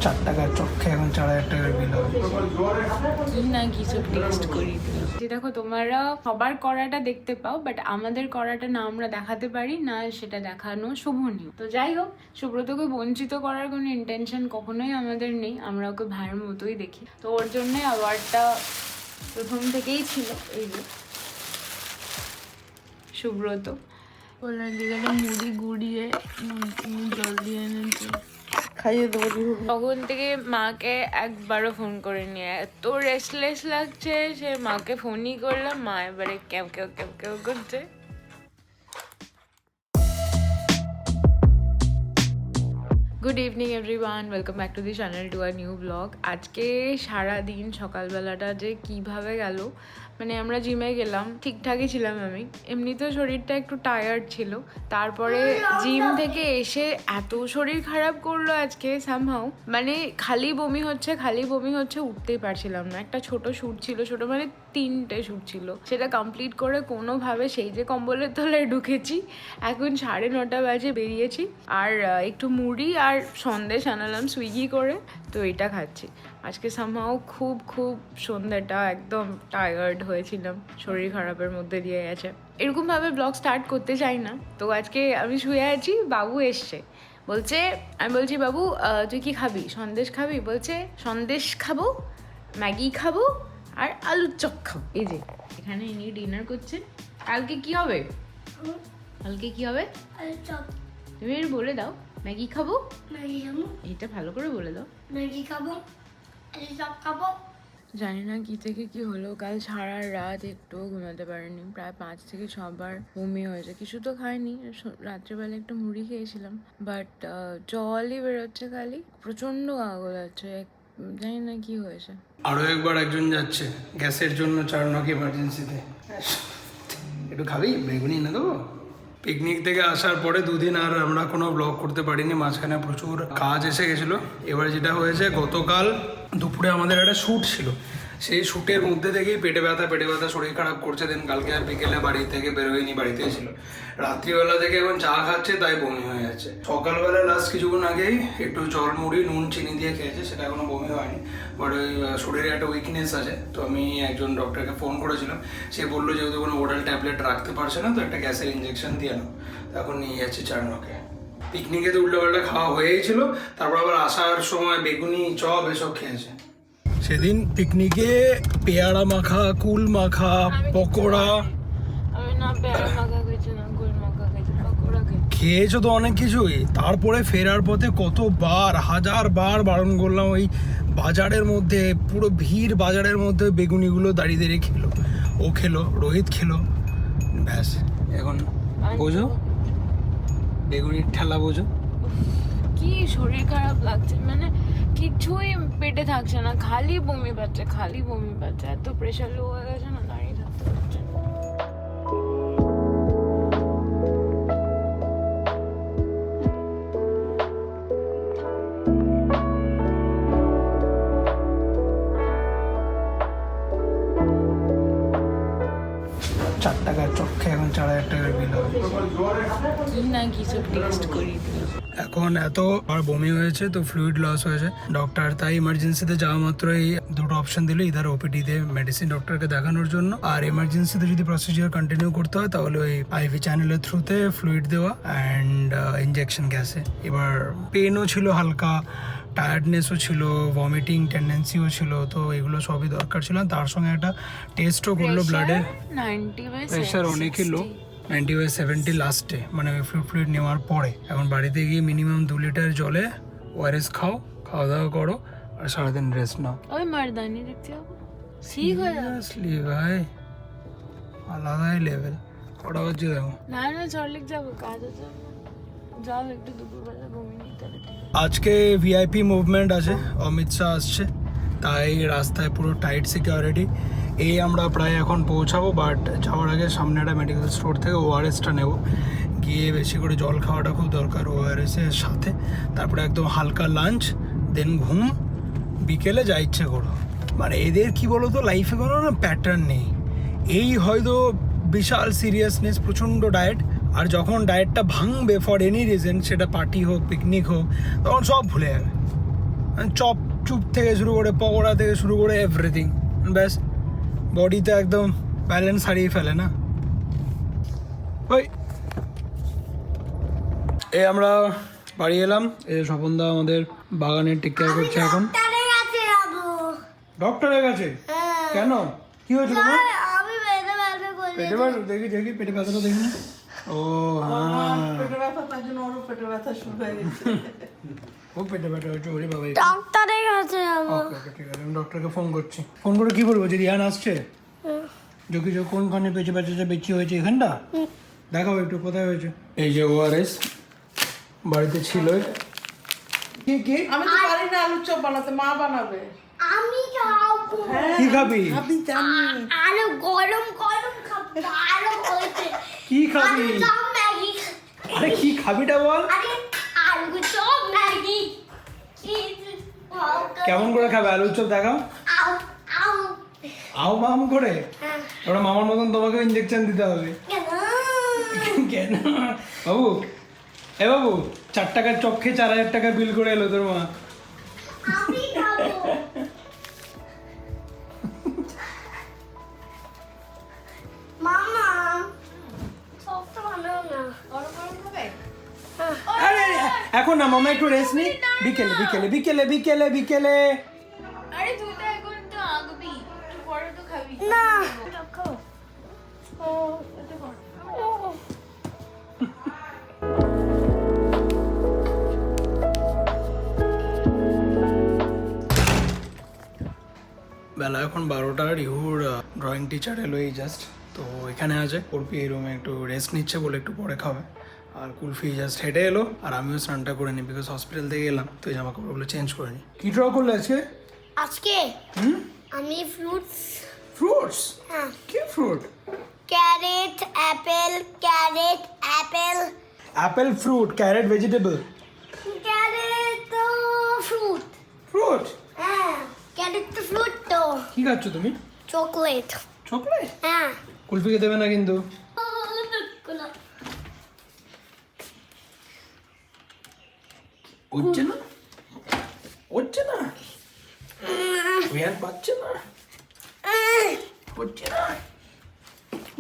4 টাকার চপ খেয়ে এখন 4000 টাকার বিল হবে। কি না কি সব টেস্ট করি যে দেখো তোমরা সবার করাটা দেখতে পাও, বাট আমাদের করাটা না আমরা দেখাতে পারি না, সেটা দেখানো শোভনীয়। তো যাই হোক, সুব্রতকে বঞ্চিত করার কোনো ইন্টেনশন কখনোই আমাদের নেই, আমরা ওকে ভাইয়ের মতোই দেখি। তো ওর জন্য অ্যাওয়ার্ডটা প্রথম থেকেই ছিল। এই যে সুব্রত ওনার দিকে মুড়ি গুড়িয়ে জল দিয়ে এনেছে, খাইয়ে দেবো। তখন থেকে মাকে একবারও ফোন করে নিয়ে এত রেস্টলেস লাগছে, সে মাকে ফোনই করলাম, মা এবারে কেউ কেউ কেউ কেউ করছে। Good evening everyone, welcome back to the channel to a new blog. আজকে সারাদিন সকালবেলাটা যে কিভাবে গেল, মানে আমরা জিমে গেলাম, ঠিকঠাকই ছিলাম আমি, এমনিতেও শরীরটা একটু টায়ার্ড ছিল। তারপরে জিম থেকে এসে এত শরীর খারাপ করলো আজকে সামহাউ, মানে খালি বমি হচ্ছে, উঠতেই পারছিলাম না। একটা ছোট শ্যুট ছিল, ছোট মানে 3টে শ্যুট ছিল, সেটা কমপ্লিট করে কোনোভাবে সেই যে কম্বলের তলায় ঢুকেছি। এখন 9:30 বাজে বেরিয়েছি, আর একটু মুড়ি আর সন্দেশ আনালাম সুইগি করে, তো এটা খাচ্ছি। আজকে সামহাও খুব সন্ধ্যাটা একদম টায়ার্ড হয়েছিলাম, শরীর খারাপের মধ্যে দিয়ে গেছে। এরকমভাবে ব্লগ স্টার্ট করতে চাই না। তো আজকে আমি শুয়ে আছি, বাবু এসছে, বলছে, আমি বলছি বাবু তুই কি খাবি, সন্দেশ খাবি? বলছে সন্দেশ খাবো, ম্যাগি খাবো আর আলুর চপ খাবো। এই যে এখানে ইনি ডিনার করছেন। কালকে কি হবে? আলুর চপ। তুমি বলে দাও, ম্যাগি খাবো, খাবো, এটা ভালো করে বলে দাও। ম্যাগি খাবো, আলুর চপ খাবো। জানি না কি থেকে কি হলো, কাল সারা রাত একটুও ঘুমাতে পারিনি, প্রায় 5 থেকে 6 বার বমি হয়েছে। কিছু তো খাইনি, রাত্রেবেলা একটু মুড়ি খেয়েছিলাম, বাট জলই বেরোচ্ছে খালি, প্রচন্ড আগল আছে, জানি না কি হয়েছে। আরো একবার একজন যাচ্ছে গ্যাসের জন্য 4 নক এমার্জেন্সিতে। একটু খাবি, বেগুনি এনে দেবো। পিকনিক থেকে আসার পরে 2 দিন আর আমরা কোনো ব্লগ করতে পারিনি, মাঝখানে প্রচুর কাজ এসে গেছিলো। এবার যেটা হয়েছে, গতকাল দুপুরে আমাদের একটা শ্যুট ছিল, সেই শ্যুটের মধ্যে থেকেই পেটে ব্যথা, শরীর খারাপ করছে। দেন কালকে আর বিকেলে বাড়ি থেকে বেরোয়নি, বাড়িতেই ছিল। রাত্রিবেলা থেকে এখন চা খাচ্ছে, তাই বমি হয়ে যাচ্ছে। সকালবেলা লাস্ট কিছুক্ষণ আগেই একটু জল মুড়ি নুন চিনি দিয়ে খেয়েছে, সেটা এখনো বমি হয়নি, বাট ওই শরীরে একটা উইকনেস আছে। তো আমি একজন ডক্টরকে ফোন করেছিলাম, সে বললো যেহেতু কোনো ওরাল ট্যাবলেট রাখতে পারছে না, তো একটা গ্যাসের ইঞ্জেকশন দিয়ে নাও। এখন নিয়ে যাচ্ছি 4 নকে। পিকনিকে তো উল্টোপাল্টা খাওয়া হয়েই ছিল, তারপর আবার আসার সময় বেগুনি চপ এসব খেয়েছে। সেদিন পিকনিকে পেয়ারা মাখা, কুল মাখা, পকোড়া, আমি না পেয়ারা মাখা খেয়েছি, না কুল মাখা খেয়েছি, পকোড়া খেয়েছি। খেয়েছো তো অনেক কিছুই। তারপরে ফেরার পথে কতবার, 1000 বার বারণ করলাম, ওই বাজারের মধ্যে, পুরো ভিড় বাজারের মধ্যে বেগুনিগুলো দাঁড়িয়ে দাঁড়িয়ে খেলো। ও খেলো, রোহিত খেলো, ব্যাস। এখন বোঝো, বেগুনির ঠেলা বোঝো। কি শরীর খারাপ লাগছে, মানে কিছুই পেটে থাকছে না, খালি বমি পাচ্ছে, এত প্রেশার লো হয়ে গেছে না, দাঁড়িয়ে থাকতে পারছে না। চার টাকার চপ খেয়ে এখন 4000 টাকার বিল হবে। কি না কি সব টেস্ট করি। এখন এত আর বমি হয়েছে, তো ফ্লুইড লস হয়েছে। ডক্টর তাই ইমার্জেন্সিতে যাওয়া মাত্রই 2টো অপশন দিল, ইধার ওপিডিতে মেডিসিন ডক্টরকে দেখানোর জন্য, আর এমার্জেন্সিতে যদি প্রসিজিওর কন্টিনিউ করতে হয় তাহলে ওই আইভি চ্যানেলের থ্রুতে ফ্লুইড দেওয়া অ্যান্ড ইনজেকশন গ্যাসে। এবার পেনও ছিল হালকা, টায়ার্ডনেসও ছিল, ভমিটিং টেন্ডেন্সিও ছিল, তো এগুলো সবই দরকার ছিল। তার সঙ্গে একটা টেস্টও করলো ব্লাডে, 90/70 প্রেশার অনেকই লো, 90/70 লাস্টে, মানে ফ্লুইড নেওয়ার পরে। এখন বাড়িতে গিয়ে মিনিমাম 2 লিটার জলে ওআরএস খাওয়া দাওয়া করো, আর সারাদিন রেস্ট নাও। ওই মারদানি দেখতে যাবো, ঠিক হয়ে যাবে। সিরিয়াসলি ভাই, আলাদাই লেভেল। কটা বাজছে দেখো। না চলেক যাবো, কাজ আছে, যাও একটু দুপুরবেলা বমি নিতে হবে। আজকে ভিআইপি মুভমেন্ট আছে, অমিত শাহ আসছে, তাই রাস্তায় পুরো টাইট সিকিউরিটি। এই আমরা প্রায় এখন পৌঁছাবো, বাট যাওয়ার আগে সামনে একটা মেডিকেল স্টোর থেকে ওআরএসটা নেব, গিয়ে বেশি করে জল খাওয়াটা খুব দরকার ওআরএসের সাথে। তারপরে একদম হালকা লাঞ্চ, দেন ঘুম, বিকেলে যা ইচ্ছে করো। মানে এদের কি বলো তো, লাইফে কোনো না প্যাটার্ন নেই। এই হয়তো বিশাল সিরিয়াসনেস, প্রচণ্ড ডায়েট, আর যখন ডায়েটটা ভাঙবে ফর এনি রিজন, সেটা পার্টি হোক, পিকনিক হোক, তখন সব ভুলে যাবে। চপ চুপ থেকে শুরু করে পকোড়া থেকে শুরু করে এভরিথিং, ব্যাস বডিতে একদম ব্যালেন্স হারিয়ে ফেলে না। ওই এই আমরা বাড়ি এলাম, এই স্বপনদা আমাদের বাগানের টেক কেয়ার করছে এখন। ডাক্তারের কাছে যাবো। ডক্টরের কাছে? হ্যাঁ। কেন, কি হয়েছে তোমার? আমি পেটে ব্যথা করলে পেটে ব্যথা? দেখি দেখি পেটে ব্যথাটা দেখি না। ও হ্যাঁ, পেটে ব্যথা, তার জন্য ওরও পেটে ব্যথা শুরু হয়ে গেছে। ও পেটে ব্যথা হচ্ছে, ওরে বাবা। ডাক্তারের কাছে যাবো। ওকে ওকে ঠিক আছে, আমি ডক্টরকে ফোন করছি। ফোন করে কি বলবো যে রিহান আসছে? যোগী যোগ কোনখানে পেঁচে ব্যথাটা বেশি হয়েছে? এখানটা দেখাও একটু, কোথায় হয়েছে? এই যে ওআরএস বাড়িতে ছিল। কি কি আমি তো পারি না আলুর চপ বানাতে, মা বানাবে। আমি খাবো। কি খাবি? আমি জানি। আরো গরম গরম খাবো, আরো হয়েছে। কি খাবি? আলু চপ ম্যাগি। আরে কি খাবিটা বল। আরে আলু চপ ম্যাগি। কেমন করে খাবে আলুর চপ? দেখাও। আউ আউ। আও মাম করে। হ্যাঁ। ওরা মামার মতন তোমাকে ইঞ্জেকশন দিতে হবে। কেন? কেন বাবু? এ বাবু, 4 টাকার চপ খেয়ে 4000 টাকার বিল করে এলো তোর মা। আমি খাবো। মামা চপটা বানাও না। গরম গরম হবে? আরে এখন না মামা, একটু রেস্ট নি, বিকেলে বিকেলে বিকেলে বিকেলে বিকেলে। আরে তুই তো এখন তো আগবি, একটু পরে তো খাবি। না। বেলা এখন 12টা, রিহুর ড্রয়িং টিচার এলো এই জাস্ট, তো এখানে আছে। কুলফি এই রুমে একটু রেস্ট নিচ্ছে বলে একটু পরে খাবে। আর কুলফি জাস্ট হেঁটে এলো, আর আমিও স্নানটা করে নিই, বিকজ হসপিটাল থেকে এলাম, তো এই জামা কাপড়গুলো চেঞ্জ করে নিই। কি ড্র করলে আজকে? আজকে হুম, আমি ফ্রুটস, ফ্রুটস? হ্যাঁ, কি fruit? Carrot apple, carrot apple, apple fruit, carrot vegetable, carrot তো ফ্রুট। ফ্রুট। হ্যাঁ, ক্যারেট তো ফ্রুট তো। কি খাচ্ছ তুমি? চকলেট। চকলেট? হ্যাঁ। কুলফিকে দেবে না কিন্তু। হচ্ছে না, হচ্ছে না, রিহান পাচ্ছে না, হচ্ছে না।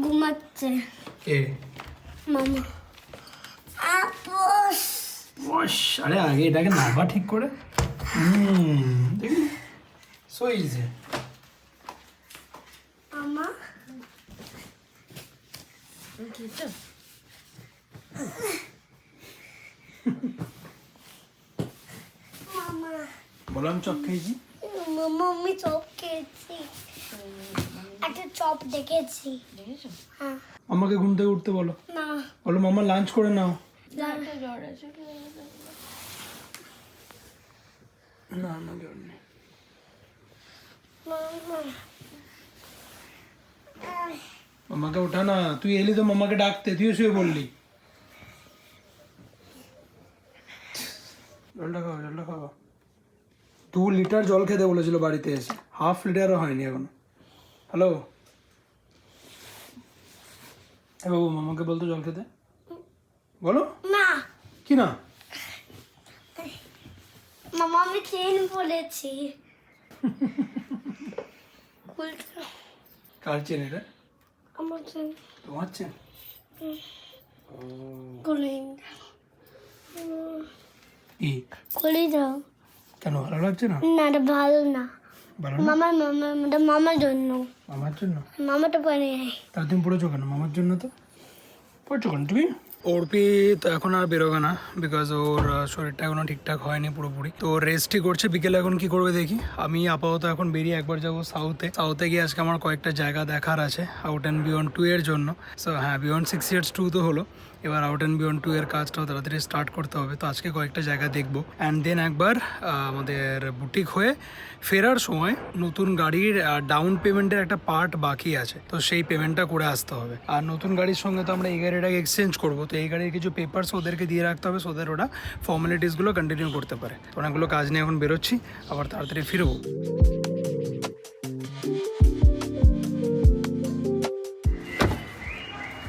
ঘুমাচ্ছে কে? মামা। আপস। বস, আরে আগে এটাকে নাড়বা ঠিক করে। দেখি, সো ইজি। মামা মামা বললাম চপ খেয়েছি। মামা আমি চপ খেয়েছি, একটা চপ দেখেছি। হ্যাঁ। আমাকে ঘুম থেকে উঠতে বলো, না। বলো মামা লাঞ্চ করে নাও। না না জ্বর নেই। মামা মামাকে ওঠা না, তুই এলি তো মামাকে ডাকতে, তুইও শুয়ে পড়লি। জলটা খাও, জলটা খাও। 2 লিটার জল খেতে বলেছিল বাড়িতে এসে, 1/2 লিটারও হয়নি এখনো। হ্যালো, এ বাবু মামাকে বলতো জল খেতে, বলো। না। কি না? মামা আমি চেন বলেছি। কার চেন এটা? আমার চেন তোমার চেন? খুলে কি খুলে দাও। কেন, ভালো লাগছে না? না, এটা ভালো না। ভালো না? মামার মামা, এটা মামার জন্য। মামার জন্য? মামাটা পরে তার তুমি পড়েছো কেন? মামার জন্য তো পড়ছো কেন তুমি? অর্পি তো এখন আর বেরোবে না, বিকজ ওর শরীরটা এখনো ঠিকঠাক হয়নি পুরোপুরি, তো রেস্টই করছে। বিকেলে এখন কি করবে দেখি। আমি আপাতত এখন বেরিয়ে একবার যাবো সাউথে গিয়ে আজকে আমার কয়েকটা জায়গা দেখার আছে আউট অ্যান্ড বিয়ন্ড 2 এর জন্য। সো হ্যাঁ, বিয়ন্ড 6 ইয়ার্স 2 তো হলো, এবার আউট অ্যান্ড বিয়ন্ড 2 এর কাজটাও তাড়াতাড়ি স্টার্ট করতে হবে। তো আজকে কয়েকটা জায়গা দেখবো, অ্যান্ড দেন একবার আমাদের বুটিক হয়ে ফেরার সময় নতুন গাড়ির ডাউন পেমেন্টের একটা পার্ট বাকি আছে, তো সেই পেমেন্টটা করে আসতে হবে। আর নতুন গাড়ির সঙ্গে তো আমরা এই গাড়িটাকে এক্সচেঞ্জ করবো, তো এই গাড়ির কিছু পেপারস ওদেরকে দিয়ে রাখতে হবে, ওদের ওরা ফর্মালিটিসগুলো কন্টিনিউ করতে পারে। তো অনেকগুলো কাজ নিয়ে এখন বেরোচ্ছি, আবার তাড়াতাড়ি ফিরবো।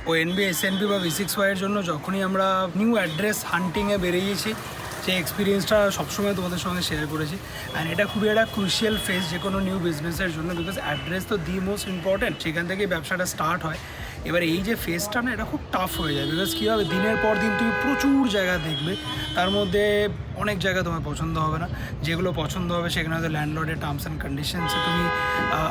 ও এনবি এসএনবি বা V6Y এর জন্য যখনই আমরা নিউ অ্যাড্রেস হান্টিংয়ে বেরিয়েছি, সেই এক্সপিরিয়েন্সটা সবসময় তোমাদের সঙ্গে শেয়ার করেছি। অ্যান্ড এটা খুবই একটা ক্রুশিয়াল ফেজ যে কোনো নিউ বিজনেসের জন্য, বিকজ অ্যাড্রেস তো দি মোস্ট ইম্পর্ট্যান্ট, সেখান থেকেই ব্যবসাটা স্টার্ট হয়। এবার এই যে ফেজটা না, এটা খুব টাফ হয়ে যায়, বিকজ কী হবে, দিনের পর দিন তুমি প্রচুর জায়গা দেখবে, তার মধ্যে অনেক জায়গা তোমার পছন্দ হবে না, যেগুলো পছন্দ হবে সেখানে হয়তো ল্যান্ডলর্ডের টার্মস অ্যান্ড কন্ডিশনসে তুমি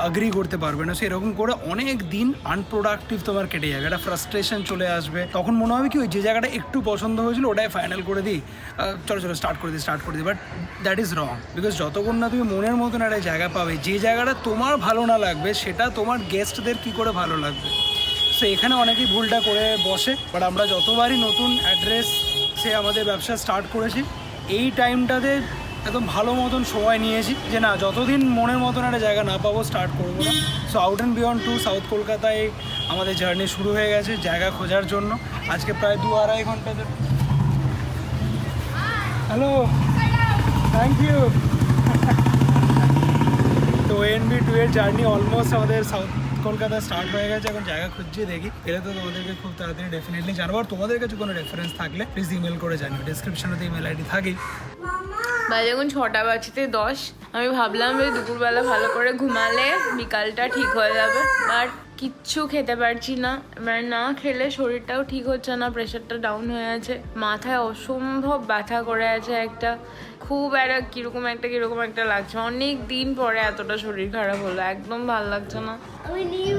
অ্যাগ্রি করতে পারবে না। সো এরকম করে অনেক দিন আনপ্রোডাক্টিভ তোমার কেটে যাবে, একটা ফ্রাস্ট্রেশন চলে আসবে, তখন মনে হবে কি ওই যে জায়গাটা একটু পছন্দ হয়েছিল ওটাই ফাইনাল করে দিই, চলো স্টার্ট করে দিই। But that is wrong, because যতক্ষণ না তুমি মনের মতন একটা জায়গা পাবে, যে জায়গাটা তোমার ভালো না লাগবে সেটা তোমার গেস্টদের কী করে ভালো লাগবে। সো এখানে অনেকেই ভুলটা করে বসে, বাট আমরা যতবারই নতুন অ্যাড্রেস সে আমাদের ব্যবসা স্টার্ট করেছি, এই টাইমটাতে একদম ভালো মতন সময় নিয়েছি যে না, যতদিন মনের মতন একটা জায়গা না পাবো স্টার্ট করবো না। So out and beyond to south কলকাতায় আমাদের জার্নি শুরু হয়ে গেছে জায়গা খোঁজার জন্য। আজকে প্রায় 2-2.5 ঘন্টা ধরে। Hello, thank you. তো NB2 এর জার্নি অলমোস্ট আমাদের সাউথ কলকাতা স্টার্ট হয়ে গেছে, এখন জায়গা খুঁজছি, দেখি এলে তো তোমাদেরকে খুব তাড়াতাড়ি ডেফিনেটলি জানাবো। আর তোমাদের কাছে কোনো রেফারেন্স থাকলে প্লিজ ইমেল করে জানিও, ডিসক্রিপশনে তো ইমেল আইডি থাকেই। বাজে এখন 6টা বাজতে 10। আমি ভাবলাম যে দুপুরবেলা ভালো করে ঘুমালে বিকালটা ঠিক হয়ে যাবে, বাট কিচ্ছু খেতে পারছি না। মানে না খেলে শরীরটাও ঠিক হচ্ছে না, প্রেশারটা ডাউন হয়ে আছে, মাথায় অসম্ভব ব্যথা করে আছে একটা, খুব একটা কিরকম একটা লাগছে। অনেক দিন পরে এতটা শরীর খারাপ হলো, একদম ভালো লাগছে না। আমি নিউ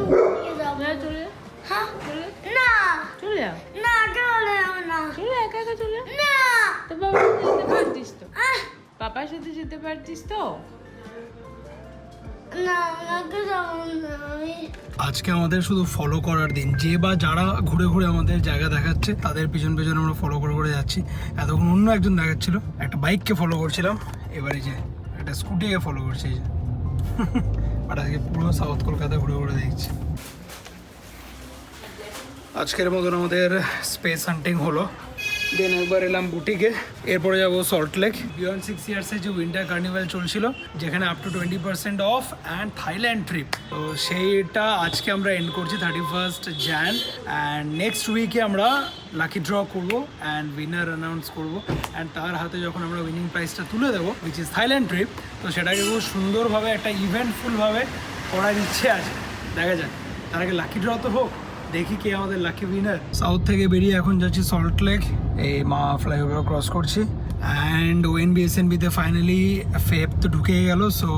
চলে চলে হ্যাঁ চলে না চলে যা, না চলে না চলে একা একা চলে। না তো বাবার সাথে যেতে পারতিস তো, পাপার সাথে যেতে পারতিস তো। না আমাকে যাবো না আমি। আজকে আমাদের শুধু ফলো করার দিন, যে বা যারা ঘুরে ঘুরে আমাদের জায়গা দেখাচ্ছে তাদের পিছন পিছন আমরা ফলো করে যাচ্ছি। এতক্ষণ অন্য একজন দেখাচ্ছিল, একটা বাইককে ফলো করছিলাম, এবারে যে একটা স্কুটিকে ফলো করছি, এই যে। বাট আজকে পুরো সাউথ কলকাতা ঘুরে ঘুরে দেখছি। আজকের মতন আমাদের স্পেস হান্টিং হলো, দেন একবার এলাম বুটিকে, এরপরে যাবো সল্ট লেক। বিয়ন্ড 6 ইয়ার্সের যে উইন্টার কার্নিভাল চলছিল, যেখানে up to 20% of and Thailand trip, তো সেইটা আজকে আমরা এন্ড করছি 31 jan। অ্যান্ড নেক্সট উইকে আমরা লাকি ড্র করবো অ্যান্ড উইনার অ্যানাউন্স করবো, অ্যান্ড তার হাতে যখন আমরা উইনিং প্রাইজটা তুলে দেবো, উইচ ইজ থাইল্যান্ড ট্রিপ, তো সেটাকে খুব সুন্দরভাবে একটা ইভেন্টফুলভাবে করার ইচ্ছে আছে। দেখা যাক, তার আগে লাকি ড্র তো হোক, দেখি কে আমাদের লাকি উইনার। সাউথ থেকে বেরিয়ে এখন যাচ্ছি সল্ট লেক, এই মা ফ্লাইওভার ক্রস করছি, অ্যান্ড ONB/SNBতে ফাইনালি ফেব তো ঢুকেই গেল। সো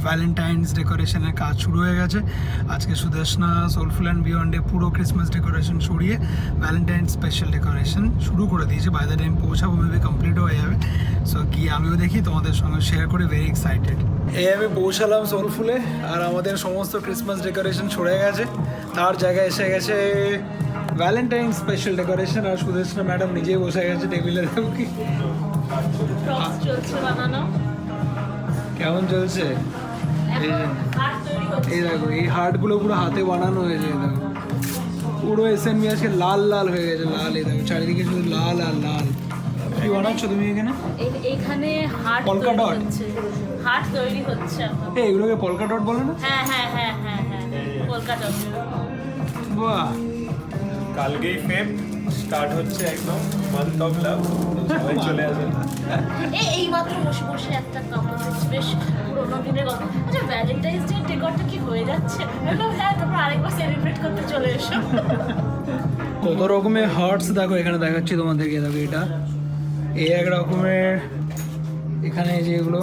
ভ্যালেন্টাইন্স ডেকোরেশনের কাজ শুরু হয়ে গেছে। আজকে সুদেশনা সোলফুল অ্যান্ড বিয়ন্ডে পুরো ক্রিসমাস ডেকোরেশন সরিয়ে ভ্যালেন্টাইন্স স্পেশাল ডেকোরেশন শুরু করে দিয়েছে। বাই দ্য টাইম পৌঁছাবো মেবি কমপ্লিট হয়ে যাবে। সো গিয়ে আমিও দেখি, তোমাদের সঙ্গে শেয়ার করে, ভেরি এক্সাইটেড। এই আমি পৌঁছালাম সোলফুলে, আর আমাদের সমস্ত ক্রিসমাস ডেকোরেশন সরে গেছে, তার জায়গায় এসে গেছে ভ্যালেন্টাইন স্পেশাল ডেকোরেশন। আর সুদেশনা ম্যাডাম নিজেই বসে গেছে টেবিলের কি চলছে বানানো, কেমন চলছে? এই দেখো, এই হার্টগুলো পুরো হাতে বানানো হয়েছে, এই দেখো পুরো SNB আজকে লাল লাল হয়ে গেছে, লাল, এই দেখো চারিদিকে শুধু লাল আর লাল। কি বানাচ্ছ তুমি এখানে? এখানে হার্ট পলকা তৈরি ডট? হচ্ছে, হার্ট তৈরি হচ্ছে এখন। এই এগুলোকে পলকা ডট বলে না? হ্যাঁ হ্যাঁ হ্যাঁ হ্যাঁ হ্যাঁ কলকাতা। বাহ, কালকেই ফেব স্টার্ট হচ্ছে, একদম মান্থ অফ লাভ, সবাই চলে আসেন। এই মাত্র বসে বসে একটা কাপড় বেশ পুরোনো দিনের কথা। আচ্ছা, ভ্যালেন্টাইন্স ডে ডেকরটা কি হয়ে যাচ্ছে? বললাম হ্যাঁ, তারপর আরেকবার সেলিব্রেট করতে চলে এসো। কত রকমের হার্টস দেখো এখানে দেখাচ্ছি তোমাদেরকে, দেখো এটা এই এক রকমের, এখানে এই যে এগুলো,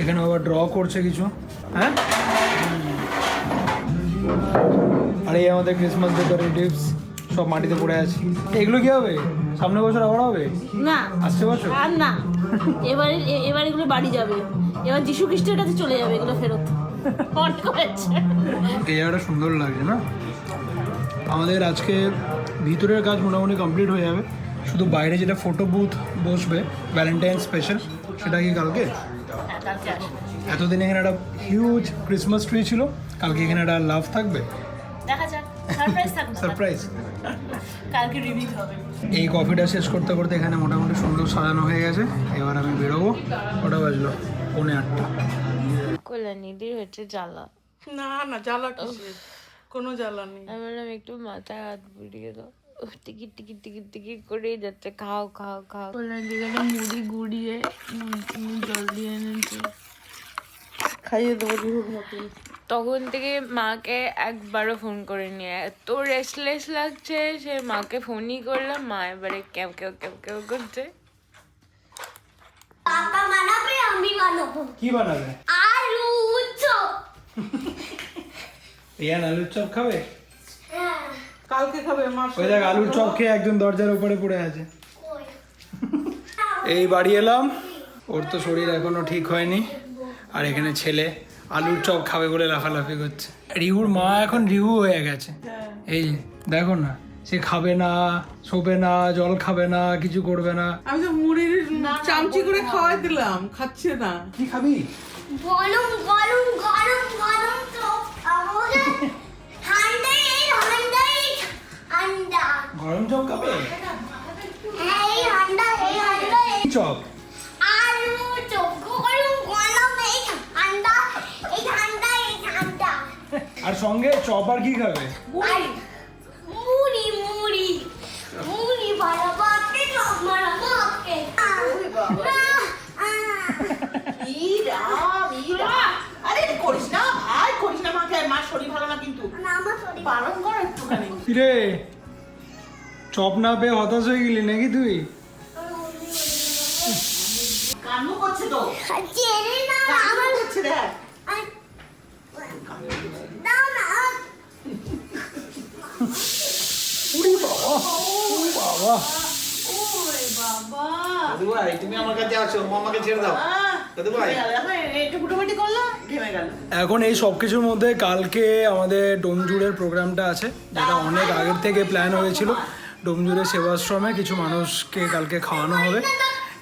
এখানে আবার ড্র করছে কিছু, হ্যাঁ। আর এই আমাদের ক্রিসমাস ডেকোরেটিভস সব মাটিতে পড়ে আছে। এগুলো কি হবে? সামনের বছর আবার হবে? না, আসছে বছর আর না, এবার এগুলো বাড়ি যাবে, এবার যিশু খ্রিস্টের কাছে চলে যাবে এগুলো ফেরত। অনেক হয়েছে। এই জায়গাটা সুন্দর লাগছে না? আমাদের আজকে ভিতরের কাজ মোটামুটি কমপ্লিট হয়ে যাবে, শুধু বাইরে যেটা ফটো বুথ বসবে ভ্যালেন্টাইন স্পেশাল, সেটা কি কালকে? হ্যাঁ, কালকে আসবে। এতদিন এখানে একটা হিউজ ক্রিসমাস ট্রি ছিল, কালকে এখানে একটা লাভ থাকবে, দেখা যাক, সারপ্রাইজ থাকবে। সারপ্রাইজ। কালকে রিভিল হবে। এই কফিটা শেষ করতে করতে এখানে মোটামুটি সুন্দর সাজানো হয়ে গেছে। এবার আমি বেরোবো, কটা বাজলো? 7:45। কল্যাণীদির হচ্ছে জ্বালা। না না জ্বালা কিসের, কোনো জ্বালা নেই। আমি বললাম একটু মাথায় হাত বুলিয়ে দাও। টিকিট টিকিট টিকিট টিকিট করেই যাচ্ছে, খাও খাও খাও। ওনার দিকে মুড়ি গুড়িয়ে জল দিয়ে এনেছে, খাইয়ে দেবো রুহুর মতন। তখন থেকে মাকে একবারও ফোন করিনি, এত রেস্টলেস লাগছে, সে মাকে ফোনই করলাম, মা এবারে কেউ কেউ কেউ কেউ করছে। পাপা বানাবে, আমি বানাবো কি বানাবে? আলু চপ। রিয়ান আলুর চপ খাবে? হ্যাঁ, কালকে খাবে মা। ওই দেখ আলুর চপ খেয়ে একজন দরজার উপরে পড়ে আছে। কই? এই বাড়ি এলাম, ওর তো শরীর এখনো ঠিক হয়নি, আর এখানে ছেলে আলুর চপ খাবে বলে লাফালাফি করছে। রিহুর মা এখন রিহু হয়ে গেছে, এই যে দেখো না, সে খাবে না, শোবে না, জল খাবে না, কিছু করবে না। আমি তো মুড়ির চামচি করে খাওয়াই দিলাম, খাচ্ছে না। কি খাবি? গরম গরম গরম গরম চপ খাবো রে। ঠান্ডাই ঠান্ডাই ঠান্ডা। গরম চপ খাবে? এই ঠান্ডা এই ঠান্ডা। কি চপ? আলু চপ গরম গরম এই ঠান্ডা এই ঠান্ডা এই ঠান্ডা। আর সঙ্গে চপ আর কি খাবে? মুড়ি মুড়ি মুড়ি বানাবো, আপনি চপ বানাবো আপনি। আরে করিস না ভাই, করিস না মাকে, মার শরীর ভালো না কিন্তু। না আমার শরীর বারণ কর একটুখানি। কিরে চপ না পেয়ে হতাশ হয়ে গেলি নাকি তুই? কান্নু করছে তো, চেনে না কান্নু আমার করছে দেখ। দাও না। বাবা দাদু ভাই তুমি আমার কাছে আসো, মামাকে ছেড়ে দাও। দাদু ভাই একটু ফুটোফুটি করলো, ঘেমে গেল। এখন এই সব কিছুর মধ্যে কালকে আমাদের ডোমজুড়ের প্রোগ্রামটা আছে, যেটা অনেক আগের থেকে প্ল্যান হয়েছিল। ডোমজুড়ের সেবাশ্রমে কিছু মানুষকে কালকে খাওয়ানো হবে।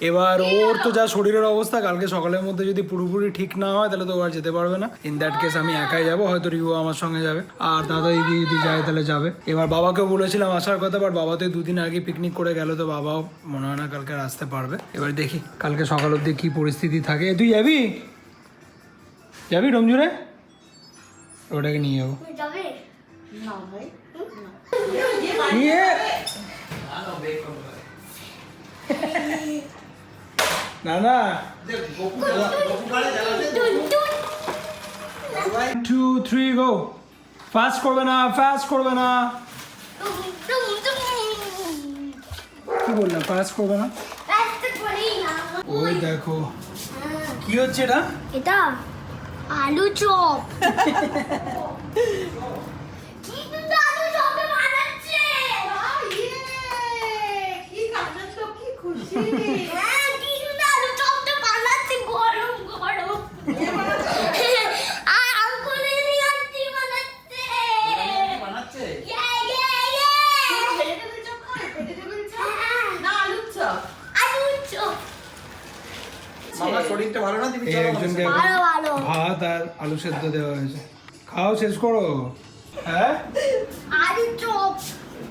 এবার ওর তো যা শরীরের অবস্থা, কালকে সকালের মধ্যে যদি পুরোপুরি ঠিক না হয় তাহলে তো ও আর যেতে পারবে না। ইন দ্যাট কেস আমি একাই যাবো, হয়তো রিউ আমার সঙ্গে যাবে, আর দাদা দিদি যদি যায় তাহলে যাবে। এবার বাবাকেও বলেছিলাম আসার কথা, বাট বাবা তো দুদিন আগে পিকনিক করে গেল, তো বাবাও মনে হয় না কালকে আর আসতে পারবে। এবার দেখি কালকে সকাল অবধি কী পরিস্থিতি থাকে। তুই যাবি? যাবি ডোমজুড়ে? ওটাকে নিয়ে যাবো। তুই যাবে? না ভাই, নিয়ে না না টুন টুন 2 3 গো। ফাস্ট করবে না, ফাস্ট করবে না। টুন টুন। কি বললাম? ফাস্ট করবে না। রাস্তা করেই না। ওই দেখো কি হচ্ছে এটা। এটা আলু চপ। কিন্তু আলু চপে বানাচ্ছে। কি কান্নার তো, কি খুশি। হ্যাঁ, কিন্তু আলু চপটা বানাচ্ছে গরম গরম। আর আঙ্কুলেরই আন্টি বানাচ্ছে। বানাচ্ছে? ইয়ে ইয়ে ইয়ে। ভেজিটেবল চপ খায়, ভেজিটেবল চপ হ্যাঁ, না আলুর চপ। আলু চপ। মামার শরীরটা ভালো না, তুমি এই চলো। একজনকে ভালো ভালো। ভাত আর আলু সেদ্ধ দেওয়া হয়েছে, খাও শেষ করো। হ্যাঁ আলু চপ।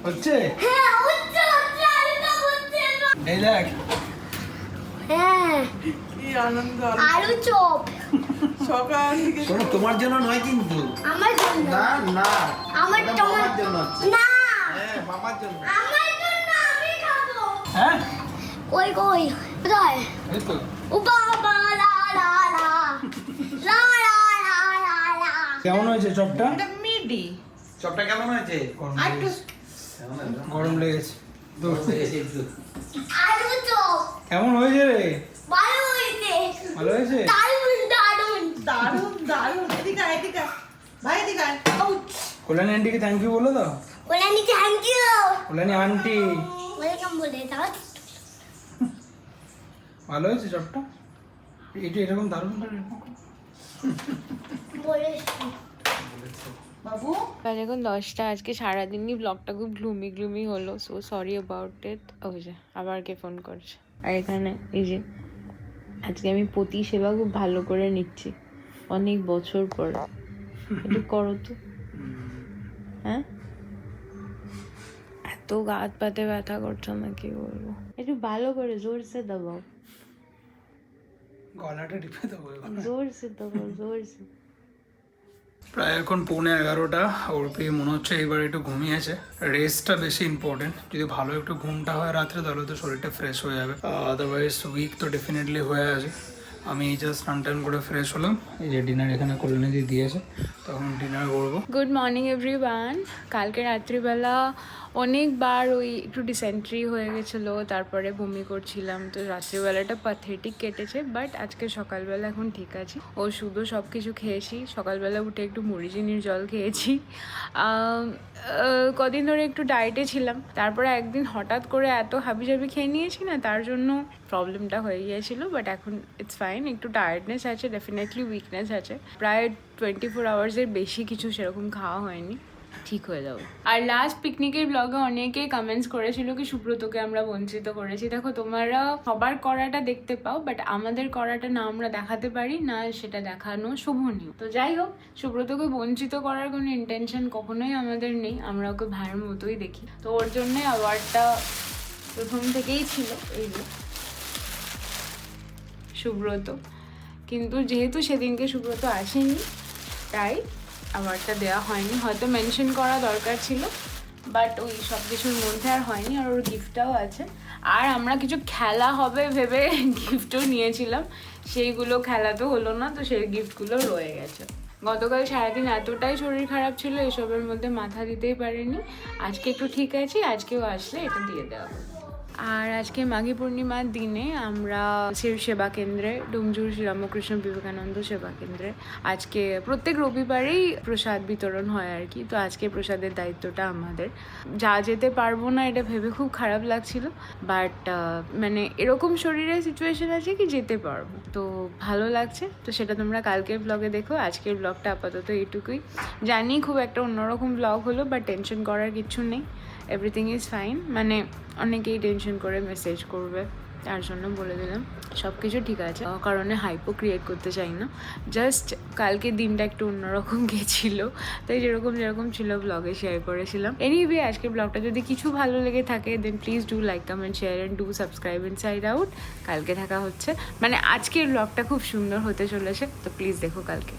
হচ্ছে। হ্যাঁ, হচ্ছে হচ্ছে আলু চপ হচ্ছে। এই দেখ হ্যাঁ, কি আনন্দ। আলু চপ সকাল থেকে শোনো, তোমার জন্য নয় কিন্তু। আমার জন্য। না না, আমার এটা তোমার মামার জন্য হচ্ছে। না, হ্যাঁ, মামার জন্য। আমার জন্য আমি খাবো। হ্যাঁ কই কই কোথায়? এই তো ও বাবা লা লা লা লা লা লা লা লা। কেমন হয়েছে চপটা? এটা মিডি। চপটা কেমন হয়েছে? গরম আর একটু লেগেছে, গরম লেগেছে। আলু চপ কেমন হয়েছে রে? ভালো হয়েছে। ভালো হয়েছে? দারুণ দারুণ। দারুণ দারুণ। এদিকে আয়, এদিকে আয়। ভাই এদিকে আয়। কল্যাণী আন্টিকে থ্যাংক ইউ বলো তো। বলে নি thank you. Kalyani aunty welcome বলে দাও। ভালো হয়েছে চপটা? এটা এরকম দারুণ দারুণ বলে বাবু কাল এখন 10টা, আজকে সারাদিনই ব্লগটা খুব গ্লুমি গ্লুমি হলো, সো সরি অ্যাবাউট ইট। ওই যে আবার কে ফোন করছে, আর এখানে এই যে আজকে আমি পতি সেবা খুব ভালো করে নিচ্ছি অনেক বছর পর। একটু করো তো। হ্যাঁ, এত হাত পাতে ব্যথা করছো না, কি বলবো, একটু ভালো করে জোরসে দাবাও, গলাটা টিপে দেবো এবার। জোরসে দাবাও, জোরসে। প্রায় এখন 11:15 ওর মনে হচ্ছে এবার একটু ঘুমিয়েছে। রেস্টটা বেশি ইম্পর্টেন্ট। যদি ভালো একটু ঘুমটা হয় রাত্রে তাহলে তো শরীরটা ফ্রেশ হয়ে যাবে, আদারওয়াইজ উইক তো ডেফিনেটলি হয়ে আছে। আমি জাস্ট স্নান টান করে ফ্রেশ হলাম, এই যে ডিনার এখানে কলোনি দিয়ে দিয়েছে, তখন ডিনার করবো। Good morning everyone. কালকে রাত্রিবেলা অনেকবার ওই একটু ডিসেন্ট্রি হয়ে গেছিলো, তারপরে বমি করছিলাম, তো রাত্রিবেলাটা প্যাথেটিক কেটেছে। বাট আজকে সকালবেলা এখন ঠিক আছে, ওষুধও সব কিছু খেয়েছি। সকালবেলা উঠে একটু মুড়ি চিনির জল খেয়েছি। কদিন ধরে একটু ডায়েটে ছিলাম, তারপরে একদিন হঠাৎ করে এত হাবিজাবি খেয়ে নিয়েছি না, তার জন্য প্রবলেমটা হয়ে গিয়েছিলো। বাট এখন ইটস ফাইন। একটু টায়ার্ডনেস আছে, ডেফিনেটলি উইকনেস আছে। প্রায় 24 আওয়ার্সের বেশি কিছু সেরকম খাওয়া হয়নি, ঠিক হয়ে যাবে। আর লাস্ট পিকনিকের ব্লগে অনেকে কমেন্টস করেছিল কি সুব্রতকে আমরা বঞ্চিত করেছি। দেখো, তোমরা সবার করাটা দেখতে পাও, বাট আমাদের করাটা না আমরা দেখাতে পারি না, সেটা দেখানো শোভনীয়। তো যাই হোক, সুব্রতকে বঞ্চিত করার কোনো ইন্টেনশন কখনোই আমাদের নেই, আমরা ওকে ভাইয়ের মতোই দেখি। তো ওর জন্যে অ্যাওয়ার্ডটা প্রথম থেকেই ছিল এই যে সুব্রত। কিন্তু যেহেতু সেদিনকে সুব্রত আসেনি, তাই অ্যাওয়ার্ডটা দেওয়া হয়নি। হয়তো মেনশন করা দরকার ছিল, বাট ওই সব কিছুর মধ্যে আর হয়নি। আর ওর গিফটটাও আছে। আর আমরা কিছু খেলা হবে ভেবে গিফটও নিয়েছিলাম, সেইগুলো খেলা তো হলো না, তো সেই গিফটগুলো রয়ে গেছে। গতকাল সারাদিন এতটাই শরীর খারাপ ছিল, এসবের মধ্যে মাথা দিতেই পারিনি। আজকে একটু ঠিক আছে, আজকেও আসলে এটা দিয়ে দেওয়া হবে। আর আজকে মাঘী পূর্ণিমার দিনে আমরা সেবা কেন্দ্রে, ডুমজুর শ্রীরামকৃষ্ণ বিবেকানন্দ সেবা কেন্দ্রে আজকে প্রত্যেক রবিবারেই প্রসাদ বিতরণ হয় আর কি। তো আজকে প্রসাদের দায়িত্বটা আমাদের। যেতে পারবো না এটা ভেবে খুব খারাপ লাগছিল, বাট মানে এরকম শরীরের সিচুয়েশন আছে কি যেতে পারবো, তো ভালো লাগছে। তো সেটা তোমরা কালকের ব্লগে দেখো। আজকের ব্লগটা আপাতত এইটুকুই। জানি খুব একটা অন্যরকম ব্লগ হলো, বাট টেনশন করার কিছু নেই, এভরিথিং ইজ ফাইন। মানে অনেকেই টেনশন করে মেসেজ করবে, তার জন্য বলে দিলাম সব কিছু ঠিক আছে। কারণে হাইপো ক্রিয়েট করতে চাই না, জাস্ট কালকে দিনটা একটু অন্যরকম গেছিলো, তাই যেরকম ছিল ব্লগে শেয়ার করেছিলাম। এনিওয়ে, আজকের ব্লগটা যদি কিছু ভালো লেগে থাকে then please do like, comment, share and do subscribe inside out. কালকে থাকা হচ্ছে, মানে আজকের ব্লগটা খুব সুন্দর হতে চলেছে, তো প্লিজ দেখো কালকে।